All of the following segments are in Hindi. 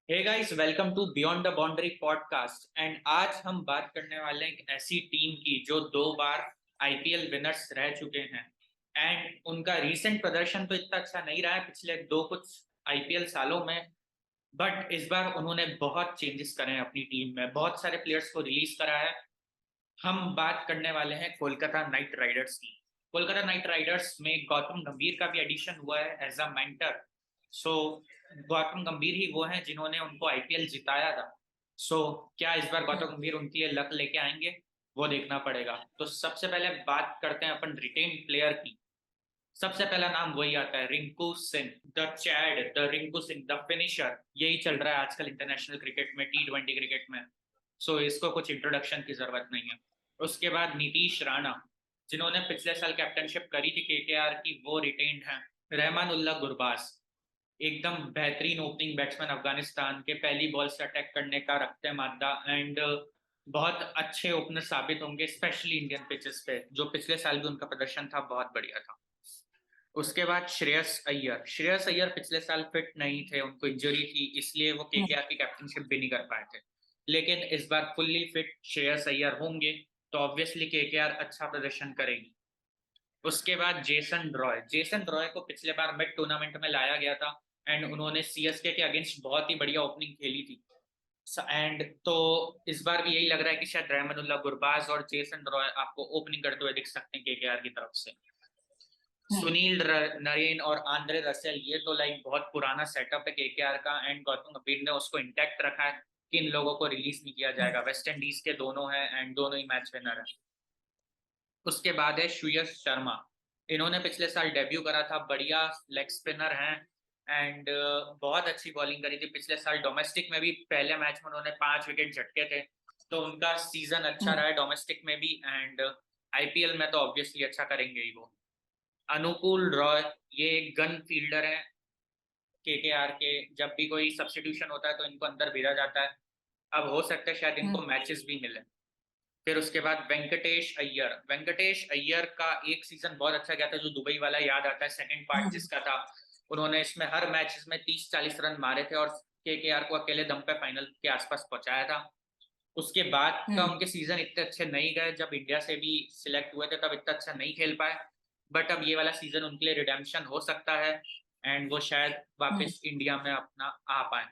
Hey guys, welcome to beyond the boundary podcast. And आज हम बात करने वाले हैं एक ऐसी टीम की जो 2 बार आईपीएल विनर्स रह चुके हैं। एंड उनका रीसेंट प्रदर्शन तो इतना अच्छा नहीं रहा है पिछले दो कुछ आईपीएल सालों में। बट इस बार उन्होंने बहुत चेंजेस करे हैं अपनी टीम में, बहुत सारे प्लेयर्स को रिलीज करा है। हम बात करने वाले हैं कोलकाता नाइट राइडर्स की। कोलकाता नाइट राइडर्स में गौतम गंभीर का भी एडिशन हुआ है एज अ मेंटर। सो गौतम गंभीर ही वो हैं जिन्होंने उनको आईपीएल जिताया था। सो क्या इस बार गौतम गंभीर उनकी ये लक लेके आएंगे, वो देखना पड़ेगा। तो सबसे पहले बात करते हैं अपन रिटेन प्लेयर की। सबसे पहला नाम वही आता है, Rinku Singh, the Chad, the Rinku Singh, the finisher. यही चल रहा है आजकल इंटरनेशनल क्रिकेट में, T20 क्रिकेट में। सो इसको कुछ इंट्रोडक्शन की जरूरत नहीं है। उसके बाद नीतीश राणा, जिन्होंने पिछले साल कैप्टनशिप करी थी केकेआर की, वो रिटेन्ड हैं। रहमान उल्लाह गुरबाज, एकदम बेहतरीन ओपनिंग बैट्समैन, अफगानिस्तान के पहली बॉल से अटैक करने का रखते हैं मादा। एंड बहुत अच्छे ओपनर साबित होंगे स्पेशली इंडियन पिचेस पे, जो पिछले साल भी उनका प्रदर्शन था बहुत बढ़िया था। उसके बाद श्रेयस अय्यर पिछले साल फिट नहीं थे, उनको इंजरी थी, इसलिए वो केकेआर की कैप्टनशिप भी नहीं कर पाए थे। लेकिन इस बार फुल्ली फिट श्रेयस अय्यर होंगे तो ऑब्वियसली केकेआर अच्छा प्रदर्शन करेगी। उसके बाद जेसन रॉय को पिछले बार मिड टूर्नामेंट में लाया गया था। एंड उन्होंने सीएसके के अगेंस्ट बहुत ही बढ़िया ओपनिंग खेली थी। एंड तो इस बार भी यही लग रहा है कि शायद रहमानुल्लाह गुरबाज और जेसन रॉय आपको ओपनिंग करते हुए दिख सकते हैं केकेआर की तरफ से। सुनील नरेन और आंद्रे रसेल, ये तो लाइक बहुत पुराना सेटअप है केकेआर का। एंड गौतम गंभीर ने उसको इंटैक्ट रखा है कि इन लोगों को रिलीज नहीं किया जाएगा। वेस्ट इंडीज के दोनों हैं एंड दोनों ही मैच विनर है। उसके बाद है श्रेयस शर्मा, इन्होंने पिछले साल डेब्यू करा था, बढ़िया लेग स्पिनर हैं। एंड बहुत अच्छी बॉलिंग करी थी पिछले साल। डोमेस्टिक में भी पहले मैच में उन्होंने 5 विकेट झटके थे, तो उनका सीजन अच्छा रहा है डोमेस्टिक में भी। एंड आईपीएल में तो ऑब्वियसली अच्छा करेंगे ही वो। अनुकूल रॉय, ये गन फील्डर है केकेआर के, जब भी कोई सब्स्टिट्यूशन होता है तो इनको अंदर भेजा जाता है। अब हो सकता है शायद इनको मैचेस भी मिले। फिर उसके बाद वेंकटेश अय्यर का एक सीजन बहुत अच्छा गया था, जो दुबई वाला याद आता है, सेकंड पार्ट जिसका था। उन्होंने इसमें हर मैच में 30-40 रन मारे थे और केकेआर को अकेले दम पे फाइनल के आसपास पहुंचाया था। उसके बाद का उनके सीजन इतने अच्छे नहीं गए, जब इंडिया से भी सिलेक्ट हुए थे तब इतना अच्छा नहीं खेल पाए। बट अब ये वाला सीजन उनके लिए रिडेम्पशन हो सकता है एंड वो शायद वापस इंडिया में अपना आ पाए।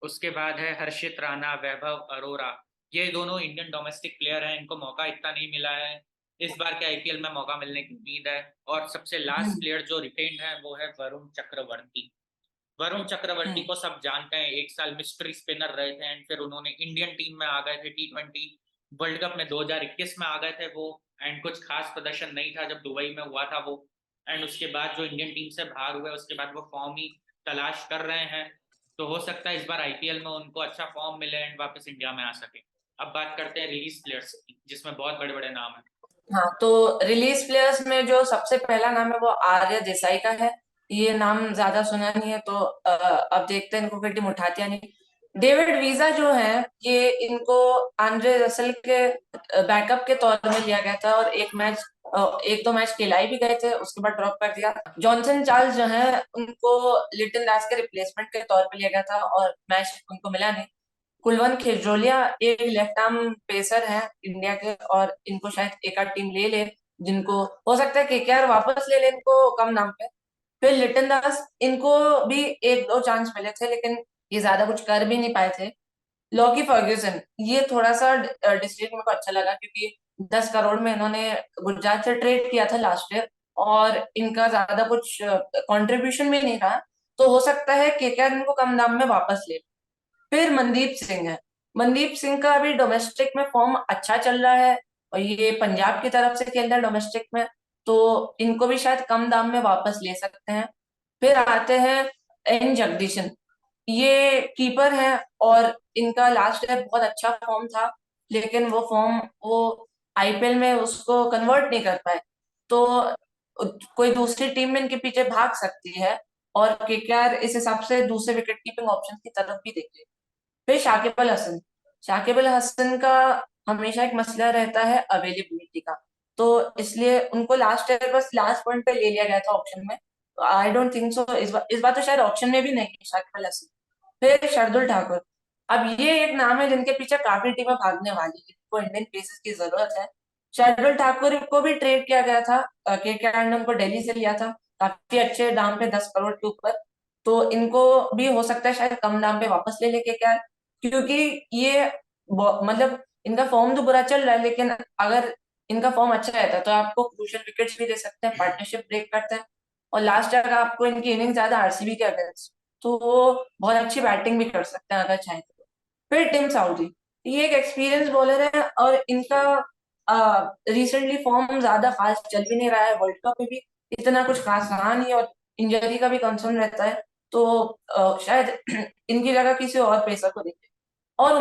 उसके बाद है हर्षित राणा, वैभव अरोरा, ये दोनों इंडियन डोमेस्टिक प्लेयर हैं, इनको मौका इतना नहीं मिला है। इस बार के आईपीएल में मौका मिलने की उम्मीद है। और सबसे लास्ट प्लेयर जो रिटेन्ड है वो है वरुण चक्रवर्ती। वरुण चक्रवर्ती को सब जानते हैं, एक साल मिस्ट्री स्पिनर रहे थे एंड फिर उन्होंने इंडियन टीम में आ गए थे। T20 वर्ल्ड कप में 2021 में आ गए थे वो। एंड कुछ खास प्रदर्शन नहीं था जब दुबई में हुआ था वो। एंड उसके बाद जो इंडियन टीम से बाहर हुए उसके बाद वो फॉर्म ही तलाश कर रहे हैं। तो हो सकता है इस बार आईपीएल में उनको अच्छा फॉर्म मिले एंड वापस इंडिया में आ सके। अब बात करते हैं रिलीज प्लेयर्स की, जिसमें बहुत बड़े बड़े नाम है। हाँ, तो रिलीज प्लेयर्स में जो सबसे पहला नाम है वो आर्य देसाई का है। ये नाम ज्यादा सुना नहीं है, तो अब देखते हैं इनको फिर टीम उठाती है नहीं। डेविड वीजा जो है, ये इनको आंद्रे रसल के बैकअप के तौर में लिया गया था और एक दो मैच खिलाई भी गए थे, उसके बाद ड्रॉप कर दिया। जॉनसन चार्ल्स जो है, उनको लिटन दास के रिप्लेसमेंट के तौर पे लिया गया था और मैच उनको मिला नहीं। कुलवंत खेजरोलिया एक लेफ्ट आर्म पेसर है इंडिया के, और इनको शायद एक आध टीम ले ले, जिनको हो सकता है केकेआर वापस ले ले इनको कम नाम पे। फिर लिटन दास, इनको भी एक दो चांस मिले थे लेकिन ये ज्यादा कुछ कर भी नहीं पाए थे। लॉकी फर्ग्यूसन, ये थोड़ा सा डिसीजन मेरे को अच्छा लगा, क्योंकि 10 करोड़ में इन्होंने गुजरात से ट्रेड किया था लास्ट ईयर, और इनका ज्यादा कुछ कंट्रीब्यूशन भी नहीं रहा। तो हो सकता है केकेआर इनको कम दाम में वापस ले। फिर मनदीप सिंह है। मनदीप सिंह का अभी डोमेस्टिक में फॉर्म अच्छा चल रहा है और ये पंजाब की तरफ से खेल रहा है डोमेस्टिक में, तो इनको भी शायद कम दाम में वापस ले सकते हैं। फिर आते हैं एन जगदीशन, ये कीपर है और इनका लास्ट ईयर बहुत अच्छा फॉर्म था, लेकिन वो फॉर्म वो आईपीएल में उसको कन्वर्ट नहीं कर पाए। तो कोई दूसरी टीम में इनके पीछे भाग सकती है, और केकेआर इस हिसाब से दूसरे विकेट कीपिंग ऑप्शन की तरफ भी देखे। फिर शाकिब अल हसन का हमेशा एक मसला रहता है अवेलेबिलिटी का, तो इसलिए उनको लास्ट ईयर बस लास्ट पॉइंट पे ले लिया गया था ऑप्शन में। आई डोंट थिंक सो इस बार तो शायद ऑप्शन में भी नहीं है शाकिब अल हसन। फिर शार्दुल ठाकुर। अब ये एक नाम है जिनके पीछे काफी टीमें भागने वाली है, जिनको इंडियन पेसर्स की जरूरत है। शार्दुल ठाकुर को भी ट्रेड किया गया था, केकेआर ने उनको दिल्ली से लिया था काफी अच्छे दाम पे, 10 करोड़ के ऊपर। तो इनको भी हो सकता है शायद कम दाम पे वापस ले लेके केकेआर, क्योंकि ये मतलब इनका फॉर्म तो बुरा चल रहा है, लेकिन अगर इनका फॉर्म अच्छा रहता है तो आपको क्रूशियल विकेट्स भी दे सकते हैं, पार्टनरशिप ब्रेक करते हैं, और लास्ट अगर आपको इनकी इनिंग ज्यादा आरसीबी के अगेंस्ट, तो वो बहुत अच्छी बैटिंग भी कर सकते हैं अगर चाहे तो। फिर टिम साउदी, ये एक एक्सपीरियंस बॉलर है, और इनका रिसेंटली फॉर्म ज्यादा खास चल भी नहीं रहा है, वर्ल्ड कप में भी इतना कुछ खास रहा नहीं, और इंजरी का भी कंसर्न रहता है, तो शायद इनकी जगह किसी और पेसर को देखे। और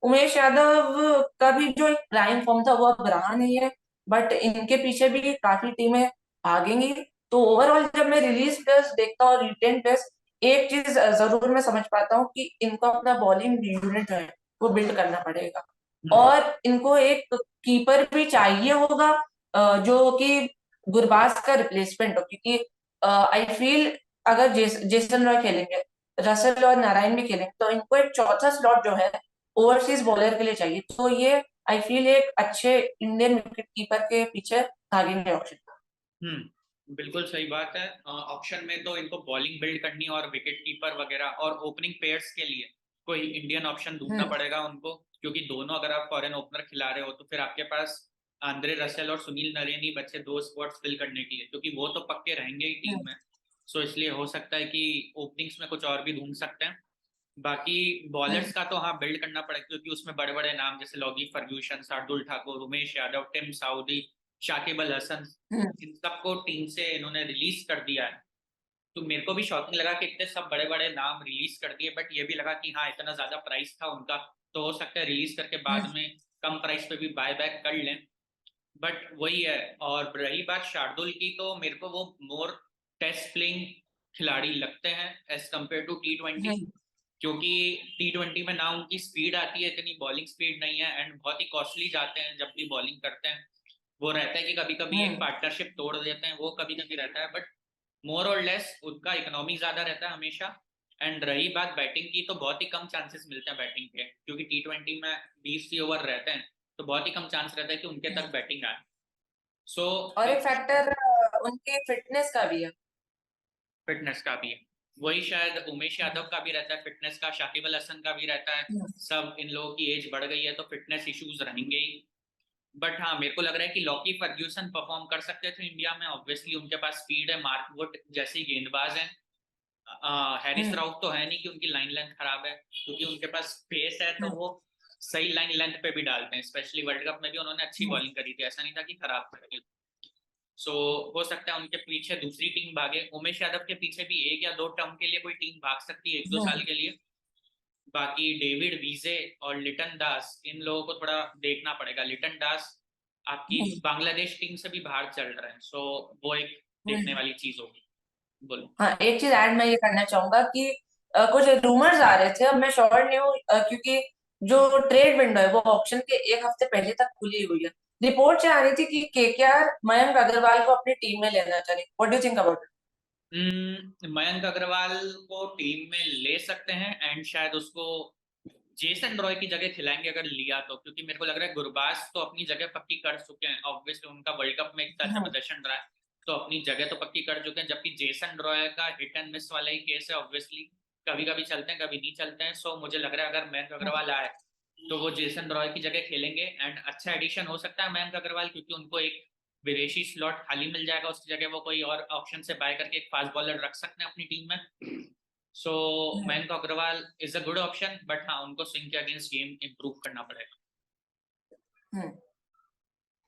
उमेश यादव का भी जो एक प्राइम फॉर्म था वो अब रहा नहीं है, बट इनके पीछे भी काफी टीमें भागेंगी। तो ओवरऑल जब मैं रिलीज प्लेयर्स देखता हूँ और रिटेन प्लेयर्स, एक चीज जरूर मैं समझ पाता हूँ कि इनको अपना बॉलिंग यूनिट जो है वो बिल्ड करना पड़ेगा, और इनको एक कीपर भी चाहिए होगा, जो कि गुरबाज का रिप्लेसमेंट हो, क्योंकि आई फील अगर जेसन रॉय खेलेंगे, रसल और नारायण भी खेलेंगे, तो इनको एक चौथा स्लॉट जो है ओवरसीज बॉलर के लिए चाहिए। तो ये आई फील एक अच्छे इंडियन विकेट कीपर के पीछे भागेंगे ऑप्शन। बिल्कुल सही बात है। ऑप्शन में तो इनको बॉलिंग बिल्ड करनी और विकेट कीपर वगैरह और ओपनिंग पेयर्स के लिए कोई इंडियन ऑप्शन ढूंढना हम्म। पड़ेगा उनको, क्योंकि दोनों अगर आप फॉरेन ओपनर खिला रहे हो तो फिर आपके पास आंद्रे रसेल और सुनील नरेन ही बचे दो स्पॉट्स फिल करने के लिए, क्योंकि वो तो पक्के रहेंगे ही टीम हम्म। में। सो इसलिए हो सकता है कि ओपनिंग्स में कुछ और भी ढूंढ सकते हैं। बाकी बॉलर्स हम्म। का तो हाँ बिल्ड करना पड़ेगा, क्योंकि उसमें बड़े बड़े नाम जैसे Lockie Ferguson, Shardul Thakur, Umesh Yadav, Tim Southee, Shakib Al Hasan, hmm. इन सबको टीम से इन्होंने रिलीज कर दिया है। तो मेरे को भी शॉकिंग लगा कि इतने सब बड़े बड़े नाम रिलीज कर दिए, बट ये भी लगा कि हाँ इतना ज्यादा प्राइस था उनका, तो हो सकता है रिलीज करके बाद हम्म। में कम प्राइस पे भी बाय बैक कर लें। बट वही है। और रही बात शार्दुल की, तो मेरे को वो मोर टेस्ट प्लेइंग खिलाड़ी लगते हैं एज कम्पेयर टू T20, हम्म। क्योंकि T20 में ना उनकी स्पीड आती है, इतनी बॉलिंग स्पीड नहीं है, एंड बहुत ही कॉस्टली जाते हैं जब भी बॉलिंग करते हैं। वो रहता है कि कभी कभी एक हम्म। पार्टनरशिप तोड़ देते हैं, वो कभी कभी रहता है, बट मोर और लेस उनका इकोनॉमी ज्यादा रहता है हमेशा। एंड रही बात बैटिंग की, तो बहुत ही कम चांसेस मिलते हैं बैटिंग के, क्योंकि T20 में 20 ही ओवर रहते हैं, तो बहुत ही कम चांस रहता है कि उनके तक हम्म। बैटिंग आए। सो और एक फैक्टर उनके फिटनेस का भी है। फिटनेस का भी है। वही शायद उमेश यादव का भी रहता है फिटनेस का, शाकिब अल हसन का भी रहता है। हम्म। सब इन लोगों की एज बढ़ गई है तो फिटनेस इश्यूज रहेंगे ही। बट हाँ मेरे को लग रहा है कि लॉकी फर्ग्यूसन परफॉर्म कर सकते थे इंडिया में, ऑब्वियसली उनके पास स्पीड है, मार्क वुड जैसे ही गेंदबाज हैं। हैरिस हम्म। राउफ तो है नहीं कि उनकी लाइन लेंथ खराब है, क्योंकि उनके पास पेस है, तो हम्म। वो सही लाइन लेंथ पे भी डालते हैं। स्पेशली वर्ल्ड कप में भी उन्होंने अच्छी हम्म। बॉलिंग करी थी, ऐसा नहीं था कि खराब करी। सो हो सकता है उनके पीछे दूसरी टीम भागे, उमेश यादव के पीछे भी एक या दो टर्म के लिए कोई टीम भाग सकती है, एक दो साल हम्म। के लिए। बाकी डेविड वीजे और लिटन दास, इन लोगों को थोड़ा देखना पड़ेगा। लिटन दास आपकी हम्म। बांग्लादेश टीम से भी बाहर चल रहे हैं, सो वो एक देखने हम्म। वाली चीज होगी। बोलो। हाँ, एक चीज ऐड मैं ये करना चाहूंगा कि कुछ रूमर्स आ रहे थे, अब मैं श्योर नहीं हूँ, क्योंकि जो ट्रेड विंडो है वो ऑप्शन के एक हफ्ते पहले तक खुली हुई है। रिपोर्ट आ रही थी कि केकेआर मयंक अग्रवाल को अपनी टीम में लेना चाह रही। What do you think about Mayank Agarwal को टीम में ले सकते हैं, एंड शायद उसको जेसन रॉय की जगह खिलाएंगे अगर लिया तो, क्योंकि मेरे को लग रहा है गुरबाज तो अपनी जगह पक्की कर चुके हैं, ऑब्वियसली उनका वर्ल्ड कप में इतना अच्छा इट? प्रदर्शन रहा है, तो अपनी जगह तो पक्की कर चुके हैं। जबकि जेसन रॉय का हिट एंड मिस वाला ही केस है, ऑब्वियसली कभी कभी चलते हैं कभी नहीं चलते हैं। सो मुझे लग रहा है अगर मयंक अग्रवाल आए तो वो जेसन रॉय की जगह खेलेंगे, एंड अच्छा एडिशन हो सकता है मयंक अग्रवाल, क्योंकि उनको एक विदेशी स्लॉट खाली मिल जाएगा, उसकी जगह वो कोई और ऑप्शन से बाय करके एक फास्ट बॉलर रख सकते हैं अपनी टीम में। So Mayank Agarwal is a good option, but हाँ उनको स्विंग के अगेंस्ट गेम इंप्रूव करना पड़ेगा।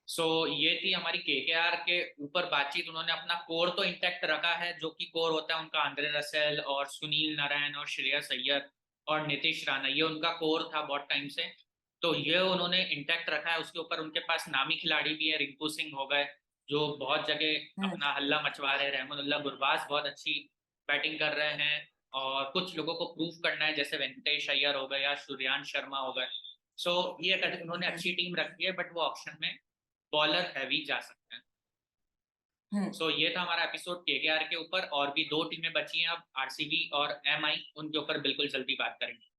सो ये थी हमारी केकेआर के ऊपर बातचीत। उन्होंने अपना कोर तो इंटैक्ट रखा है, जो कि कोर होता है उनका आंद्रे रसेल और सुनील नारायण और श्रेयस अय्यर और नीतीश राणा, ये उनका कोर था बहुत टाइम से, तो ये उन्होंने इंटैक्ट रखा है। उसके ऊपर उनके पास नामी खिलाड़ी भी है, रिंकू सिंह हो गए जो बहुत जगह अपना हल्ला मचवा रहे हैं, रहमानुल्लाह गुरबाज बहुत अच्छी बैटिंग कर रहे हैं, और कुछ लोगों को प्रूव करना है जैसे वेंकटेश अय्यर हो गए या सूर्यांश शर्मा हो गए। सो ये उन्होंने अच्छी टीम रखी है, बट वो ऑप्शन में बॉलर हैवी जा सकते हैं। सो ये था हमारा एपिसोड केकेआर के ऊपर। और भी 2 टीमें बची हैं अब, आरसीबी और एमआई, उनके ऊपर बिल्कुल जल्दी बात करेंगे।